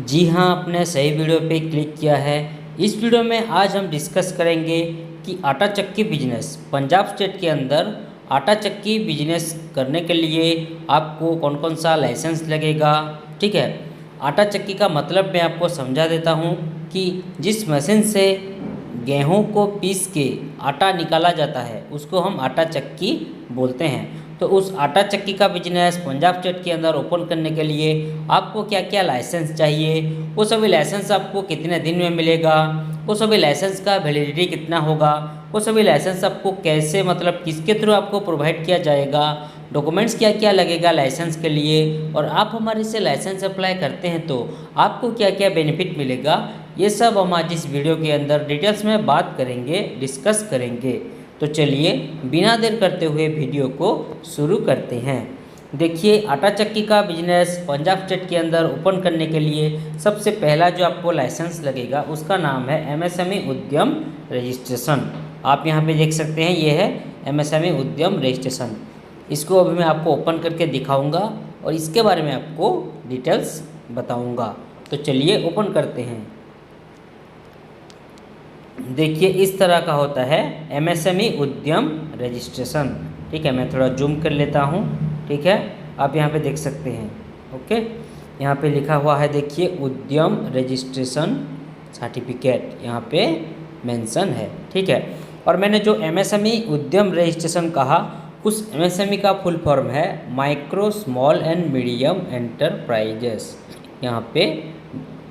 जी हाँ, आपने सही वीडियो पे क्लिक किया है। इस वीडियो में आज हम डिस्कस करेंगे कि आटा चक्की बिजनेस पंजाब स्टेट के अंदर आटा चक्की बिजनेस करने के लिए आपको कौन कौन सा लाइसेंस लगेगा। ठीक है, आटा चक्की का मतलब मैं आपको समझा देता हूँ कि जिस मशीन से गेहूं को पीस के आटा निकाला जाता है उसको हम आटा चक्की बोलते हैं। तो उस आटा चक्की का बिजनेस पंजाब स्टेट के अंदर ओपन करने के लिए आपको क्या क्या लाइसेंस चाहिए, वो सभी लाइसेंस आपको कितने दिन में मिलेगा, वो सभी लाइसेंस का वैलिडिटी कितना होगा, वो सभी लाइसेंस आपको कैसे मतलब किसके थ्रू आपको प्रोवाइड किया जाएगा, डॉक्यूमेंट्स क्या क्या लगेगा लाइसेंस के लिए, और आप हमारे से लाइसेंस अप्लाई करते हैं तो आपको क्या क्या बेनिफिट मिलेगा, ये सब हम आज इस वीडियो के अंदर डिटेल्स में बात करेंगे, डिस्कस करेंगे। तो चलिए बिना देर करते हुए वीडियो को शुरू करते हैं। देखिए, आटा चक्की का बिजनेस पंजाब स्टेट के अंदर ओपन करने के लिए सबसे पहला जो आपको लाइसेंस लगेगा उसका नाम है एमएसएमई उद्यम रजिस्ट्रेशन। आप यहाँ पे देख सकते हैं, ये है एमएसएमई उद्यम रजिस्ट्रेशन। इसको अभी मैं आपको ओपन करके दिखाऊंगा और इसके बारे में आपको डिटेल्स बताऊंगा। तो चलिए ओपन करते हैं। देखिए, इस तरह का होता है एमएसएमई उद्यम रजिस्ट्रेशन। ठीक है, मैं थोड़ा जूम कर लेता हूँ। ठीक है, आप यहाँ पे देख सकते हैं। ओके, यहाँ पे लिखा हुआ है, देखिए उद्यम रजिस्ट्रेशन सर्टिफिकेट यहाँ पे मेंशन है। ठीक है, और मैंने जो एमएसएमई उद्यम रजिस्ट्रेशन कहा उस एमएसएमई का फुल फॉर्म है micro small and medium enterprises. यहाँ पे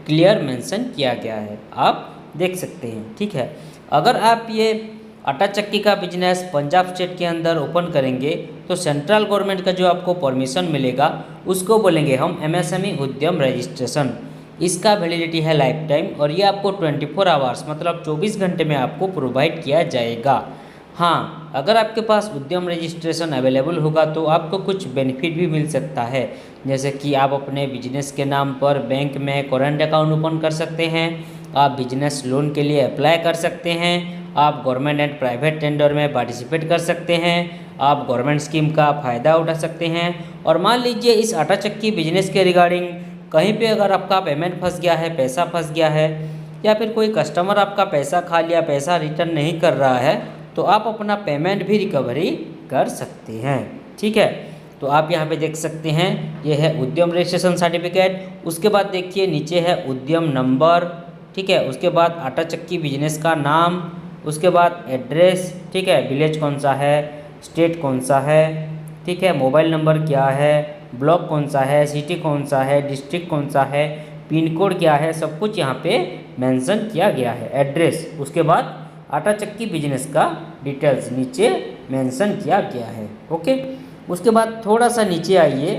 क्लियर मेंशन किया गया है, आप देख सकते हैं। ठीक है, अगर आप ये आटा चक्की का बिजनेस पंजाब स्टेट के अंदर ओपन करेंगे तो सेंट्रल गवर्नमेंट का जो आपको परमिशन मिलेगा उसको बोलेंगे हम एमएसएमई उद्यम रजिस्ट्रेशन। इसका वैलिडिटी है लाइफ टाइम और ये आपको 24 आवर्स मतलब 24 घंटे में आपको प्रोवाइड किया जाएगा। हाँ, अगर आपके पास उद्यम रजिस्ट्रेशन अवेलेबल होगा तो आपको कुछ बेनिफिट भी मिल सकता है, जैसे कि आप अपने बिजनेस के नाम पर बैंक में करेंट अकाउंट ओपन कर सकते हैं, आप बिजनेस लोन के लिए अप्लाई कर सकते हैं, आप गवर्नमेंट एंड प्राइवेट टेंडर में पार्टिसिपेट कर सकते हैं, आप गवर्नमेंट स्कीम का फ़ायदा उठा सकते हैं। और मान लीजिए इस आटा चक्की बिजनेस के रिगार्डिंग कहीं पे अगर आपका पेमेंट फंस गया है, पैसा फंस गया है, या फिर कोई कस्टमर आपका पैसा खा लिया, पैसा रिटर्न नहीं कर रहा है, तो आप अपना पेमेंट भी रिकवरी कर सकते हैं। ठीक है, तो आप यहाँ पे देख सकते हैं, ये है उद्यम रजिस्ट्रेशन सर्टिफिकेट। उसके बाद देखिए नीचे है उद्यम नंबर। ठीक है, उसके बाद आटा चक्की बिजनेस का नाम, उसके बाद एड्रेस। ठीक है, विलेज कौन सा है, स्टेट कौन सा है, ठीक है, मोबाइल नंबर क्या है, ब्लॉक कौन सा है, सिटी कौन सा है, डिस्ट्रिक्ट कौन सा है, पिन कोड क्या है, सब कुछ यहाँ पे मेंशन किया गया है, एड्रेस। उसके बाद आटा चक्की बिजनेस का डिटेल्स नीचे मेंशन किया गया है। ओके, उसके बाद थोड़ा सा नीचे आइए,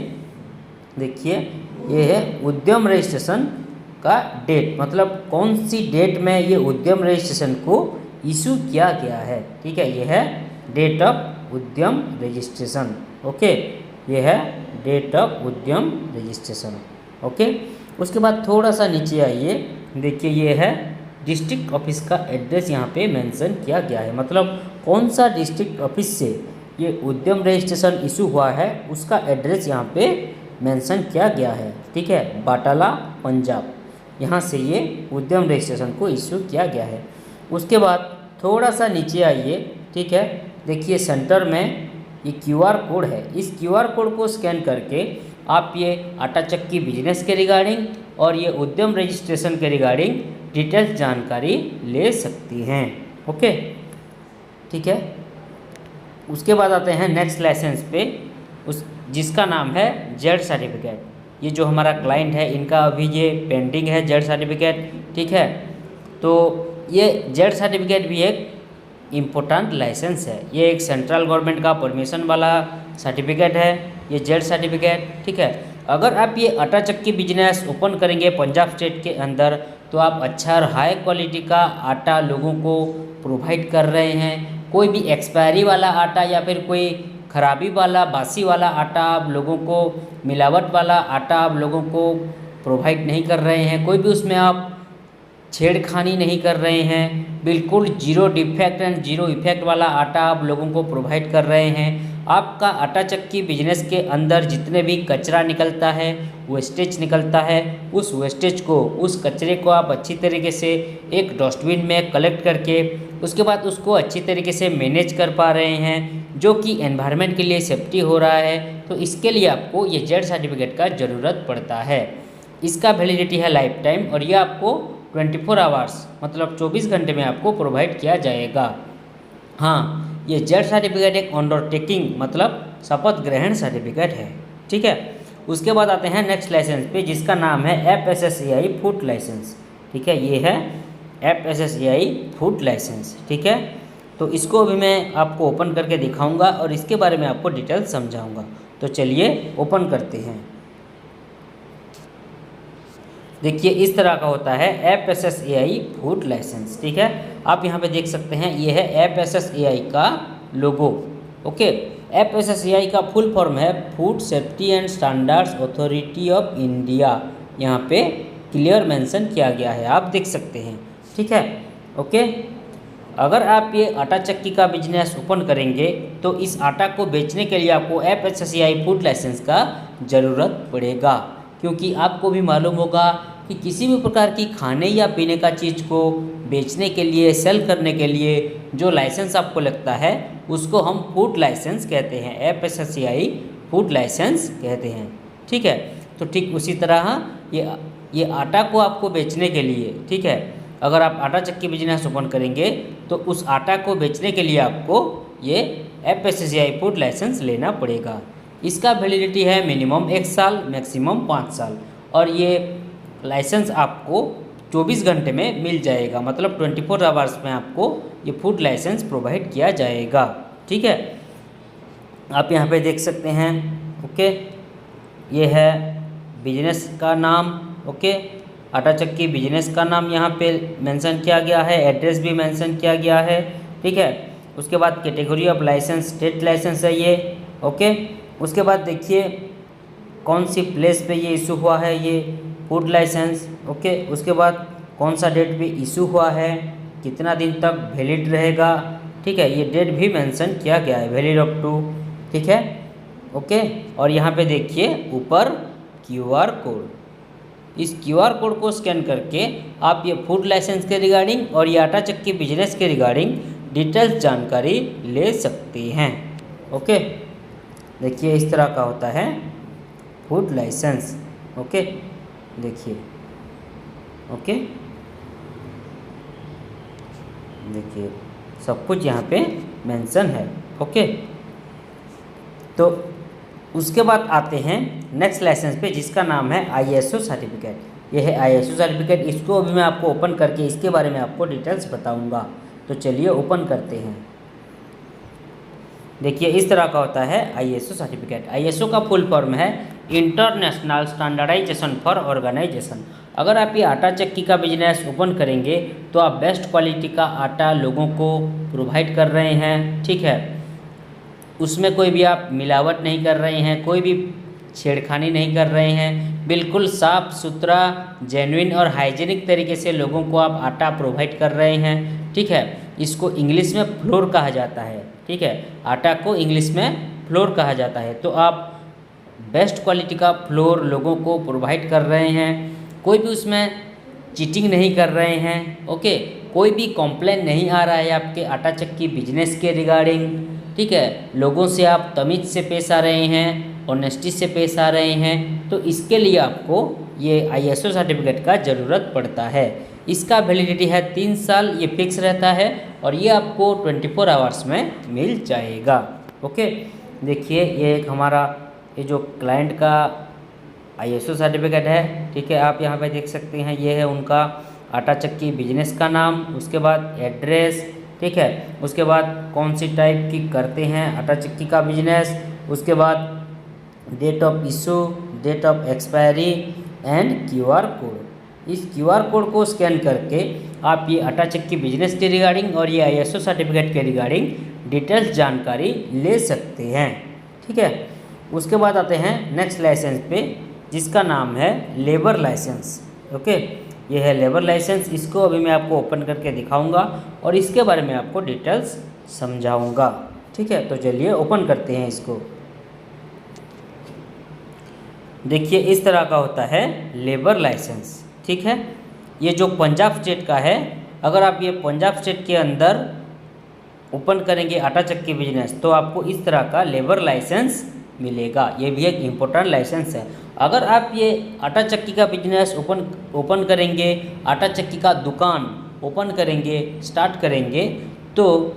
देखिए ये है उद्यम रजिस्ट्रेशन का डेट, मतलब कौन सी डेट में ये उद्यम रजिस्ट्रेशन को इशू किया गया है। ठीक है, ये है डेट ऑफ उद्यम रजिस्ट्रेशन। ओके, ये है डेट ऑफ उद्यम रजिस्ट्रेशन। ओके, उसके बाद थोड़ा सा नीचे आइए, देखिए ये है डिस्ट्रिक्ट ऑफिस का एड्रेस यहाँ पे मेंशन किया गया है, मतलब कौन सा डिस्ट्रिक्ट ऑफिस से ये उद्यम रजिस्ट्रेशन इशू हुआ है उसका एड्रेस यहाँ पे मेंशन किया गया है। ठीक है, बाटाला पंजाब, यहाँ से ये उद्यम रजिस्ट्रेशन को इशू किया गया है। उसके बाद थोड़ा सा नीचे आइए, ठीक है, देखिए सेंटर में ये क्यूआर कोड है, इस क्यूआर कोड को स्कैन करके आप ये आटा चक्की बिजनेस के रिगार्डिंग और ये उद्यम रजिस्ट्रेशन के रिगार्डिंग डिटेल्स जानकारी ले सकती हैं। ओके, ठीक है, उसके बाद आते हैं नेक्स्ट लाइसेंस पे, उस जिसका नाम है जेड सर्टिफिकेट। ये जो हमारा क्लाइंट है इनका अभी ये पेंडिंग है जेड सर्टिफिकेट। ठीक है, तो ये जेड सर्टिफिकेट भी एक इम्पोर्टेंट लाइसेंस है, ये एक सेंट्रल गवर्नमेंट का परमिशन वाला सर्टिफिकेट है ये जेड सर्टिफिकेट। ठीक है, अगर आप ये आटा चक्की बिजनेस ओपन करेंगे पंजाब स्टेट के अंदर तो आप अच्छा और हाई क्वालिटी का आटा लोगों को प्रोवाइड कर रहे हैं। कोई भी एक्सपायरी वाला आटा या फिर कोई खराबी वाला बासी वाला आटा आप लोगों को, मिलावट वाला आटा आप लोगों को प्रोवाइड नहीं कर रहे हैं, कोई भी उसमें आप छेड़खानी नहीं कर रहे हैं, बिल्कुल zero defect and zero effect वाला आटा आप लोगों को प्रोवाइड कर रहे हैं। आपका आटा चक्की बिजनेस के अंदर जितने भी कचरा निकलता है, वेस्टेज निकलता है, उस वेस्टेज को, उस कचरे को आप अच्छी तरीके से एक डस्टबिन में कलेक्ट करके उसके बाद उसको अच्छी तरीके से मैनेज कर पा रहे हैं, जो कि एनवायरनमेंट के लिए सेफ्टी हो रहा है, तो इसके लिए आपको ये जेड सर्टिफिकेट का ज़रूरत पड़ता है। इसका वैलिडिटी है लाइफ टाइम और ये आपको 24 आवर्स मतलब 24 घंटे में आपको प्रोवाइड किया जाएगा। हाँ, ये जेड सर्टिफिकेट एक अंडरटेकिंग मतलब शपथ ग्रहण सर्टिफिकेट है। ठीक है, उसके बाद आते हैं नेक्स्ट लाइसेंस पे, जिसका नाम है FSSAI फूड लाइसेंस। ठीक है, ये है FSSAI फूड लाइसेंस। ठीक है, तो इसको अभी मैं आपको ओपन करके दिखाऊंगा और इसके बारे में आपको डिटेल समझाऊंगा। तो चलिए ओपन करते हैं। देखिए इस तरह का होता है FSSAI फूड लाइसेंस। ठीक है, आप यहाँ पे देख सकते हैं, ये है FSSAI का लोगो। ओके, FSSAI का फुल फॉर्म है food safety and standards authority of India. यहाँ पे क्लियर मेंशन किया गया है, आप देख सकते हैं। ठीक है, ओके, अगर आप ये आटा चक्की का बिजनेस ओपन करेंगे तो इस आटा को बेचने के लिए आपको FSSAI फूड लाइसेंस का ज़रूरत पड़ेगा, क्योंकि आपको भी मालूम होगा कि किसी भी प्रकार की खाने या पीने का चीज़ को बेचने के लिए, सेल करने के लिए जो लाइसेंस आपको लगता है उसको हम फूड लाइसेंस कहते हैं, FSSAI फूड लाइसेंस कहते हैं। ठीक है, तो ठीक उसी तरह ये आटा को आपको बेचने के लिए, ठीक है, अगर आप आटा चक्की बिजनेस ओपन करेंगे तो उस आटा को बेचने के लिए आपको ये FSSAI फूड लाइसेंस लेना पड़ेगा। इसका वैलिडिटी है मिनिमम 1 साल, मैक्सिमम 5 साल, और ये लाइसेंस आपको 24 घंटे में मिल जाएगा, मतलब 24 आवर्स में आपको ये फूड लाइसेंस प्रोवाइड किया जाएगा। ठीक है, आप यहाँ पे देख सकते हैं। ओके, ये है बिजनेस का नाम। ओके, आटा चक्की बिजनेस का नाम यहाँ पे मेंशन किया गया है, एड्रेस भी मेंशन किया गया है। ठीक है, उसके बाद category of license state license है ये। ओके, उसके बाद देखिए कौन सी प्लेस पे ये इशू हुआ है ये फूड लाइसेंस। ओके, उसके बाद कौन सा डेट पे इशू हुआ है, कितना दिन तक वैलिड रहेगा। ठीक है, ये डेट भी मेंशन किया गया है, वैलिड अप टू। ठीक है, ओके, और यहाँ पे देखिए ऊपर QR कोड, इस QR कोड को स्कैन करके आप ये फूड लाइसेंस के रिगार्डिंग और ये आटा चक्की बिजनेस के रिगार्डिंग डिटेल्स जानकारी ले सकते हैं। ओके, देखिए इस तरह का होता है फूड लाइसेंस। ओके, देखिए, ओके, देखिए सब कुछ यहाँ पे मेंशन है। ओके, तो उसके बाद आते हैं नेक्स्ट लाइसेंस पे, जिसका नाम है ISO सर्टिफिकेट। ये है ISO सर्टिफिकेट, इसको अभी मैं आपको ओपन करके इसके बारे में आपको डिटेल्स बताऊंगा। तो चलिए ओपन करते हैं। देखिए इस तरह का होता है ISO सर्टिफिकेट। ISO का फुल फॉर्म है इंटरनेशनल स्टैंडर्डाइजेशन फॉर ऑर्गेनाइजेशन। अगर आप ये आटा चक्की का बिजनेस ओपन करेंगे तो आप बेस्ट क्वालिटी का आटा लोगों को प्रोवाइड कर रहे हैं। ठीक है, उसमें कोई भी आप मिलावट नहीं कर रहे हैं, कोई भी छेड़खानी नहीं कर रहे हैं, बिल्कुल साफ़ सुथरा, जेन्युइन और हाइजीनिक तरीके से लोगों को आप आटा प्रोवाइड कर रहे हैं। ठीक है, इसको इंग्लिश में फ्लोर कहा जाता है। ठीक है, आटा को इंग्लिश में फ्लोर कहा जाता है। तो आप बेस्ट क्वालिटी का फ्लोर लोगों को प्रोवाइड कर रहे हैं, कोई भी उसमें चीटिंग नहीं कर रहे हैं। ओके, कोई भी कंप्लेन नहीं आ रहा है आपके आटा चक्की बिजनेस के रिगार्डिंग। ठीक है, लोगों से आप तमीज़ से पेश आ रहे हैं, ऑनेस्टी से पेश आ रहे हैं, तो इसके लिए आपको ये ISO सर्टिफिकेट का ज़रूरत पड़ता है। इसका वैलिडिटी है 3 साल, ये फिक्स रहता है और ये आपको 24 आवर्स में मिल जाएगा। ओके, देखिए ये एक हमारा ये जो क्लाइंट का ISO सर्टिफिकेट है। ठीक है, आप यहाँ पे देख सकते हैं, ये है उनका आटा चक्की बिजनेस का नाम, उसके बाद एड्रेस। ठीक है, उसके बाद कौन सी टाइप की करते हैं आटा चक्की का बिजनेस, उसके बाद date of issue, date of expiry and QR code. इस QR कोड को स्कैन करके आप ये आटा चक्की बिजनेस के रिगार्डिंग और ये ISO सर्टिफिकेट के रिगार्डिंग डिटेल्स जानकारी ले सकते हैं। ठीक है, उसके बाद आते हैं नेक्स्ट लाइसेंस पे, जिसका नाम है लेबर लाइसेंस। ओके, ये है लेबर लाइसेंस, इसको अभी मैं आपको ओपन करके दिखाऊंगा और इसके बारे में आपको डिटेल्स समझाऊंगा। ठीक है, तो चलिए ओपन करते हैं इसको। देखिए इस तरह का होता है लेबर लाइसेंस। ठीक है, ये जो पंजाब स्टेट का है, अगर आप ये पंजाब स्टेट के अंदर ओपन करेंगे आटा चक्की बिजनेस तो आपको इस तरह का लेबर लाइसेंस मिलेगा। ये भी एक इम्पोर्टेंट लाइसेंस है। अगर आप ये आटा चक्की का बिजनेस ओपन करेंगे, आटा चक्की का दुकान ओपन करेंगे, स्टार्ट करेंगे, तो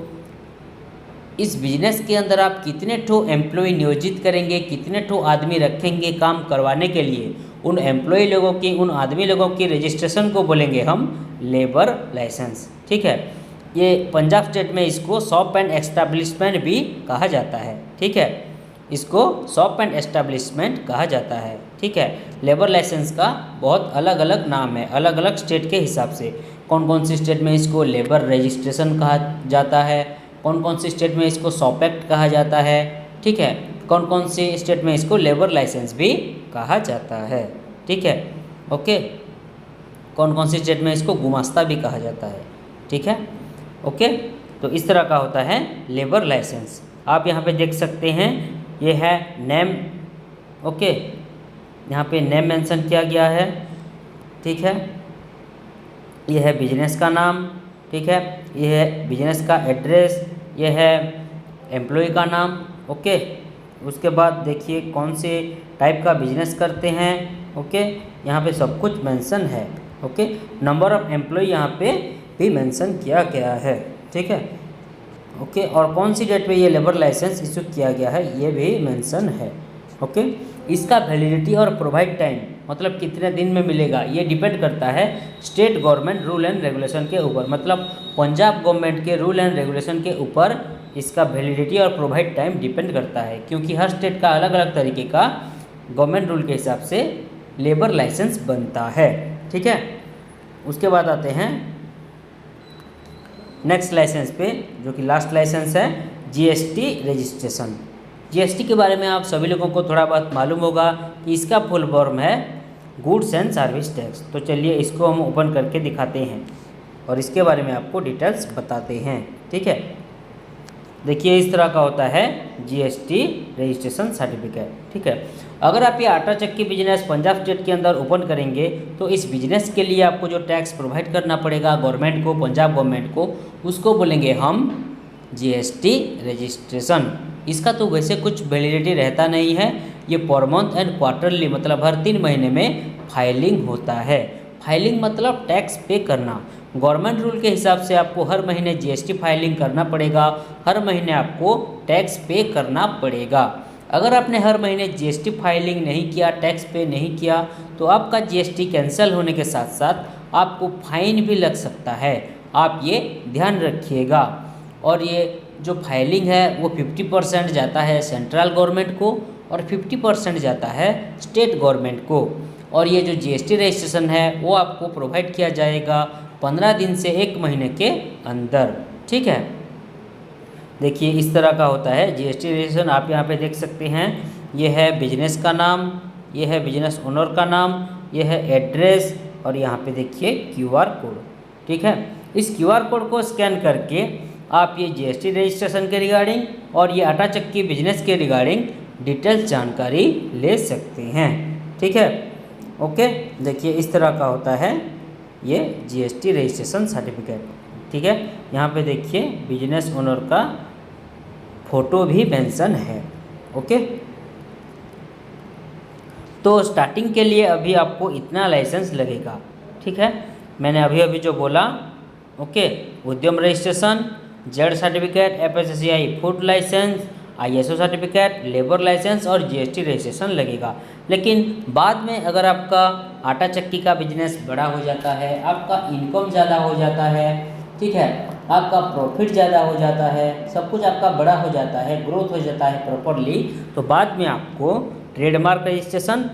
इस बिजनेस के अंदर आप कितने ठो एम्प्लॉय नियोजित करेंगे, कितने ठो आदमी रखेंगे काम करवाने के लिए, उन एम्प्लॉय लोगों की, उन आदमी लोगों की रजिस्ट्रेशन को बोलेंगे हम लेबर लाइसेंस। ठीक है, ये पंजाब स्टेट में इसको शॉप एंड एस्टैब्लिशमेंट भी कहा जाता है। ठीक है, इसको शॉप एंड एस्टैब्लिशमेंट कहा जाता है। ठीक है, लेबर लाइसेंस का बहुत अलग अलग नाम है, अलग अलग स्टेट के हिसाब से। कौन कौन सी स्टेट में इसको लेबर रजिस्ट्रेशन कहा जाता है, कौन कौन सी स्टेट में इसको शॉप एक्ट कहा जाता है। ठीक है, कौन कौन सी स्टेट में इसको लेबर लाइसेंस भी कहा जाता है। ठीक है, ओके, कौन कौन सी स्टेट में इसको गुमास्ता भी कहा जाता है। ठीक है, ओके, तो इस तरह का होता है लेबर लाइसेंस। आप यहाँ पे देख सकते हैं, ये है नेम। ओके, यहाँ पे नेम मेंशन किया गया है। ठीक है, ये है बिजनेस का नाम। ठीक है, ये है बिजनेस का एड्रेस, ये है एम्प्लॉय का नाम। ओके, उसके बाद देखिए कौन से टाइप का बिजनेस करते हैं। ओके, यहाँ पे सब कुछ मेंशन है। ओके, नंबर ऑफ एम्प्लॉय यहाँ पे भी मेंशन किया गया है। ठीक है, ओके, और कौन सी डेट पे ये लेबर लाइसेंस इशू किया गया है ये भी मेंशन है। ओके, इसका वैलिडिटी और प्रोवाइड टाइम मतलब कितने दिन में मिलेगा ये डिपेंड करता है state government rule and regulation के ऊपर। मतलब पंजाब गवर्नमेंट के रूल एंड रेगुलेशन के ऊपर इसका वैलिडिटी और प्रोवाइड टाइम डिपेंड करता है, क्योंकि हर स्टेट का अलग अलग तरीके का गवर्नमेंट रूल के हिसाब से लेबर लाइसेंस बनता है। ठीक है, उसके बाद आते हैं नेक्स्ट लाइसेंस पे, जो कि लास्ट लाइसेंस है जीएसटी रजिस्ट्रेशन। जीएसटी के बारे में आप सभी लोगों को थोड़ा बहुत मालूम होगा कि इसका फुल फॉर्म है गुड्स एंड सर्विस टैक्स। तो चलिए इसको हम ओपन करके दिखाते हैं और इसके बारे में आपको डिटेल्स बताते हैं। ठीक है, देखिए इस तरह का होता है जीएसटी रजिस्ट्रेशन सर्टिफिकेट। ठीक है, अगर आप ये आटा चक्की बिजनेस पंजाब स्टेट के अंदर ओपन करेंगे तो इस बिजनेस के लिए आपको जो टैक्स प्रोवाइड करना पड़ेगा गवर्नमेंट को, पंजाब गवर्नमेंट को, उसको बोलेंगे हम जीएसटी रजिस्ट्रेशन। इसका तो वैसे कुछ वैलिडिटी रहता नहीं है, ये पर मंथ एंड क्वार्टरली मतलब हर 3 महीने में फाइलिंग होता है। फाइलिंग मतलब टैक्स पे करना। गवर्नमेंट रूल के हिसाब से आपको हर महीने जीएसटी फाइलिंग करना पड़ेगा, हर महीने आपको टैक्स पे करना पड़ेगा। अगर आपने हर महीने जीएसटी फाइलिंग नहीं किया, टैक्स पे नहीं किया, तो आपका जीएसटी कैंसिल होने के साथ साथ आपको फाइन भी लग सकता है। आप ये ध्यान रखिएगा। और ये जो फाइलिंग है वो 50% जाता है सेंट्रल गवर्नमेंट को और 50% जाता है स्टेट गवर्नमेंट को। और ये जो जीएसटी रजिस्ट्रेशन है वो आपको प्रोवाइड किया जाएगा 15 दिन से 1 महीने के अंदर। ठीक है, देखिए इस तरह का होता है जीएसटी रजिस्ट्रेशन। आप यहाँ पे देख सकते हैं, ये है बिजनेस का नाम, ये है बिजनेस ओनर का नाम, ये है एड्रेस और यहाँ पे देखिए क्यूआर कोड। ठीक है, इस क्यूआर कोड को स्कैन करके आप ये जीएसटी रजिस्ट्रेशन के रिगार्डिंग और ये आटा चक्की बिजनेस के रिगार्डिंग डिटेल्स जानकारी ले सकते हैं। ठीक है, ओके, देखिए इस तरह का होता है ये जीएसटी रजिस्ट्रेशन सर्टिफिकेट। ठीक है, यहाँ पे देखिए बिजनेस ओनर का फोटो भी मेंशन है। ओके, तो स्टार्टिंग के लिए अभी आपको इतना लाइसेंस लगेगा। ठीक है, मैंने अभी अभी जो बोला, okay, Udyam registration, ZED certificate, FSSAI food license, ISO certificate, labour license और जीएसटी रजिस्ट्रेशन लगेगा। लेकिन बाद में अगर आपका आटा चक्की का बिजनेस बड़ा हो जाता है, आपका इनकम ज़्यादा हो जाता है, ठीक है, आपका प्रॉफिट ज़्यादा हो जाता है, सब कुछ आपका बड़ा हो जाता है, ग्रोथ हो जाता है प्रॉपरली, तो बाद में आपको trademark registration,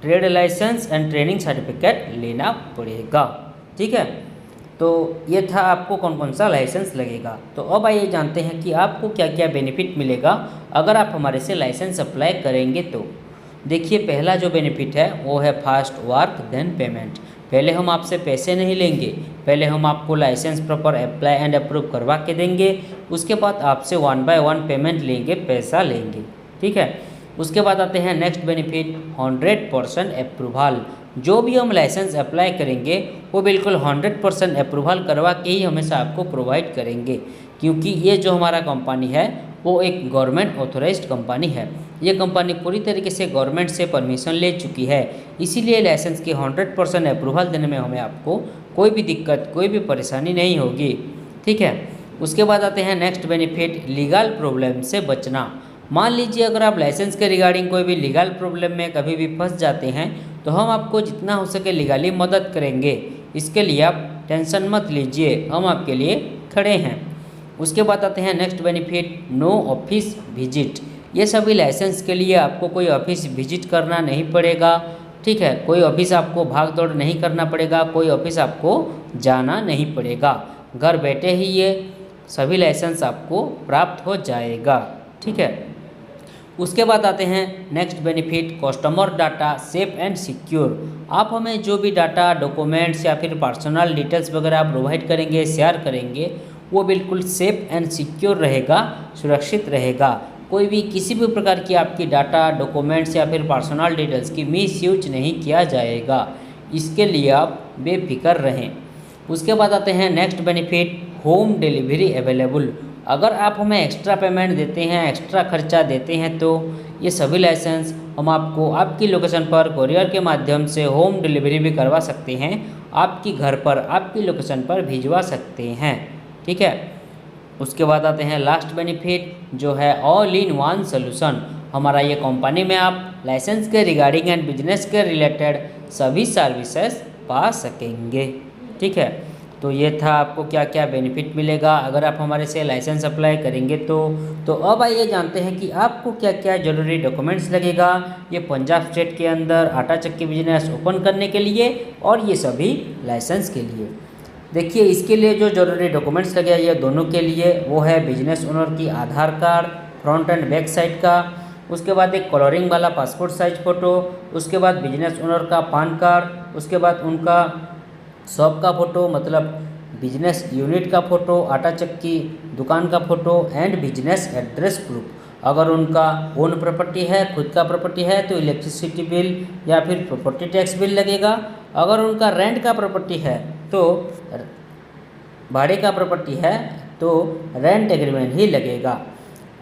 trade license and training certificate लेना पड़ेगा। ठीक है, तो ये था आपको कौन कौन सा लाइसेंस लगेगा। तो अब आइए जानते हैं कि आपको क्या क्या बेनिफिट मिलेगा अगर आप हमारे से लाइसेंस अप्लाई करेंगे तो। देखिए पहला जो बेनिफिट है वो है फास्ट वर्क देन पेमेंट। पहले हम आपसे पैसे नहीं लेंगे, पहले हम आपको license proper apply and approve करवा के देंगे, उसके बाद आपसे 1 बाय 1 पेमेंट लेंगे, पैसा लेंगे, ठीक है। उसके बाद आते हैं नेक्स्ट बेनिफिट 100% अप्रूवल। जो भी हम लाइसेंस अप्लाई करेंगे वो बिल्कुल 100% अप्रूवल करवा के ही हमेशा आपको प्रोवाइड करेंगे, क्योंकि ये जो हमारा कंपनी है वो एक गवर्नमेंट ऑथोराइज्ड कंपनी है। ये कंपनी पूरी तरीके से गवर्नमेंट से परमिशन ले चुकी है, इसीलिए लाइसेंस की 100% अप्रूवल देने में हमें आपको कोई भी दिक्कत, कोई भी परेशानी नहीं होगी, ठीक है। उसके बाद आते हैं नेक्स्ट बेनिफिट लीगल प्रॉब्लम से बचना। मान लीजिए अगर आप लाइसेंस के रिगार्डिंग कोई भी लीगल प्रॉब्लम में कभी भी फंस जाते हैं तो हम आपको जितना हो सके लीगली मदद करेंगे, इसके लिए आप टेंशन मत लीजिए, हम आपके लिए खड़े हैं। उसके बाद आते हैं next benefit no office visit. ये सभी लाइसेंस के लिए आपको कोई ऑफिस विजिट करना नहीं पड़ेगा, ठीक है। कोई ऑफिस आपको भाग दौड़ नहीं करना पड़ेगा, कोई ऑफिस आपको जाना नहीं पड़ेगा, घर बैठे ही ये सभी लाइसेंस आपको प्राप्त हो जाएगा, ठीक है। उसके बाद आते हैं next benefit customer data safe and secure. आप हमें जो भी डाटा, डॉक्यूमेंट्स या फिर पर्सनल डिटेल्स वगैरह प्रोवाइड करेंगे, शेयर करेंगे, वो बिल्कुल सेफ एंड सिक्योर रहेगा, सुरक्षित रहेगा। कोई भी किसी भी प्रकार की आपकी डाटा, डॉक्यूमेंट्स या फिर पर्सनल डिटेल्स की मिसयूज नहीं किया जाएगा, इसके लिए आप बेफिक्र रहें। उसके बाद आते हैं next benefit home delivery available. अगर आप हमें एक्स्ट्रा पेमेंट देते हैं, एक्स्ट्रा खर्चा देते हैं, तो ये सभी लाइसेंस हम आपको आपकी लोकेशन पर कोरियर के माध्यम से होम डिलीवरी भी करवा सकते हैं, आपकी घर पर, आपकी लोकेशन पर भिजवा सकते हैं, ठीक है। उसके बाद आते हैं लास्ट बेनिफिट जो है ऑल इन वन सोल्यूशन। हमारा ये कंपनी में आप लाइसेंस के रिगार्डिंग एंड बिजनेस के रिलेटेड सभी सर्विसेज पा सकेंगे, ठीक है। तो ये था आपको क्या क्या बेनिफिट मिलेगा अगर आप हमारे से लाइसेंस अप्लाई करेंगे तो अब आइए जानते हैं कि आपको क्या क्या ज़रूरी डॉक्यूमेंट्स लगेगा ये पंजाब स्टेट के अंदर आटा चक्की बिजनेस ओपन करने के लिए और ये सभी लाइसेंस के लिए। देखिए इसके लिए जो ज़रूरी डॉक्यूमेंट्स लगे ये दोनों के लिए वो है बिजनेस ओनर की Aadhaar card front and back side का, उसके बाद एक कलरिंग वाला पासपोर्ट साइज फ़ोटो, उसके बाद बिजनेस ओनर का पान कार्ड, उसके बाद उनका शॉप का फ़ोटो मतलब बिजनेस यूनिट का फ़ोटो, आटा चक्की दुकान का photo and business address proof. अगर उनका ओन प्रॉपर्टी है, खुद का प्रॉपर्टी है तो इलेक्ट्रिसिटी बिल या फिर प्रॉपर्टी टैक्स बिल लगेगा। अगर उनका रेंट का प्रॉपर्टी है तो भाड़े का प्रॉपर्टी है तो रेंट एग्रीमेंट ही लगेगा।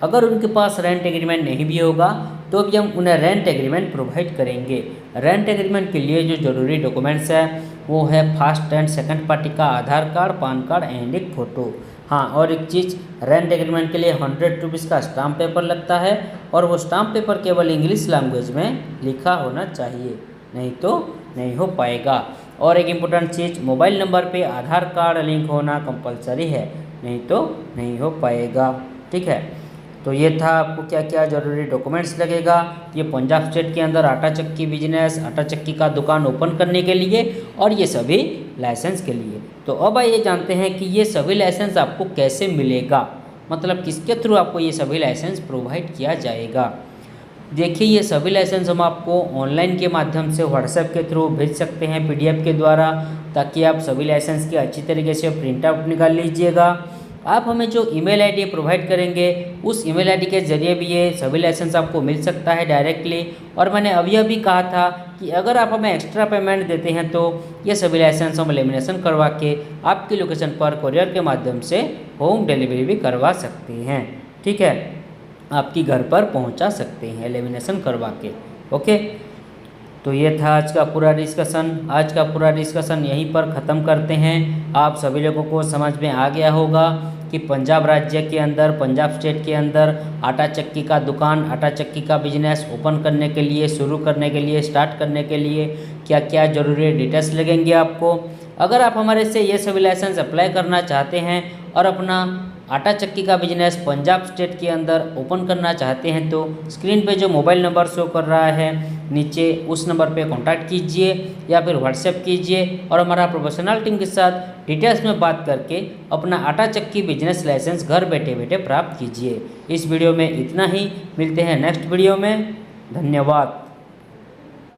अगर उनके पास रेंट एग्रीमेंट नहीं भी होगा तो भी हम उन्हें रेंट एग्रीमेंट प्रोवाइड करेंगे। रेंट एग्रीमेंट के लिए जो ज़रूरी डॉक्यूमेंट्स है वो है फर्स्ट एंड सेकंड पार्टी का आधार कार्ड, पान कार्ड एंड एक फ़ोटो। हाँ, और एक चीज़, रेंट एग्रीमेंट के लिए 100 रुपीज़ का स्टाम्प पेपर लगता है और वो स्टाम्प पेपर केवल इंग्लिश लैंग्वेज में लिखा होना चाहिए, नहीं तो नहीं हो पाएगा। और एक इम्पोर्टेंट चीज़, मोबाइल नंबर पे आधार कार्ड लिंक होना कंपलसरी है, नहीं तो नहीं हो पाएगा, ठीक है। तो ये था आपको क्या क्या ज़रूरी डॉक्यूमेंट्स लगेगा ये पंजाब स्टेट के अंदर आटा चक्की बिजनेस, आटा चक्की का दुकान ओपन करने के लिए और ये सभी लाइसेंस के लिए। तो अब आइए जानते हैं कि ये सभी लाइसेंस आपको कैसे मिलेगा, मतलब किसके थ्रू आपको ये सभी लाइसेंस प्रोवाइड किया जाएगा। देखिए ये सभी लाइसेंस हम आपको ऑनलाइन के माध्यम से व्हाट्सएप के थ्रू भेज सकते हैं PDF के द्वारा, ताकि आप सभी लाइसेंस की अच्छी तरीके से प्रिंट आउट निकाल लीजिएगा। आप हमें जो ईमेल आईडी प्रोवाइड करेंगे उस ईमेल आईडी के ज़रिए भी ये सभी लाइसेंस आपको मिल सकता है डायरेक्टली। और मैंने अभी भी कहा था कि अगर आप हमें एक्स्ट्रा पेमेंट देते हैं तो ये सभी लाइसेंस हम लेमिनेशन करवा के आपकी लोकेशन पर कोरियर के माध्यम से होम डिलीवरी भी करवा सकते हैं, ठीक है, आपकी घर पर पहुंचा सकते हैं लेमिनेशन करवा के। ओके, तो ये था आज का पूरा डिस्कशन यहीं पर ख़त्म करते हैं। आप सभी लोगों को समझ में आ गया होगा कि पंजाब राज्य के अंदर, पंजाब स्टेट के अंदर आटा चक्की का दुकान, आटा चक्की का बिजनेस ओपन करने के लिए, शुरू करने के लिए, स्टार्ट करने के लिए क्या क्या ज़रूरी डिटेल्स लगेंगे आपको। अगर आप हमारे से ये सभी लाइसेंस अप्लाई करना चाहते हैं और अपना आटा चक्की का बिजनेस पंजाब स्टेट के अंदर ओपन करना चाहते हैं तो स्क्रीन पे जो मोबाइल नंबर शो कर रहा है नीचे, उस नंबर पे कांटेक्ट कीजिए या फिर व्हाट्सएप कीजिए और हमारा प्रोफेशनल टीम के साथ डिटेल्स में बात करके अपना आटा चक्की बिजनेस लाइसेंस घर बैठे बैठे प्राप्त कीजिए। इस वीडियो में इतना ही, मिलते हैं नेक्स्ट वीडियो में, धन्यवाद।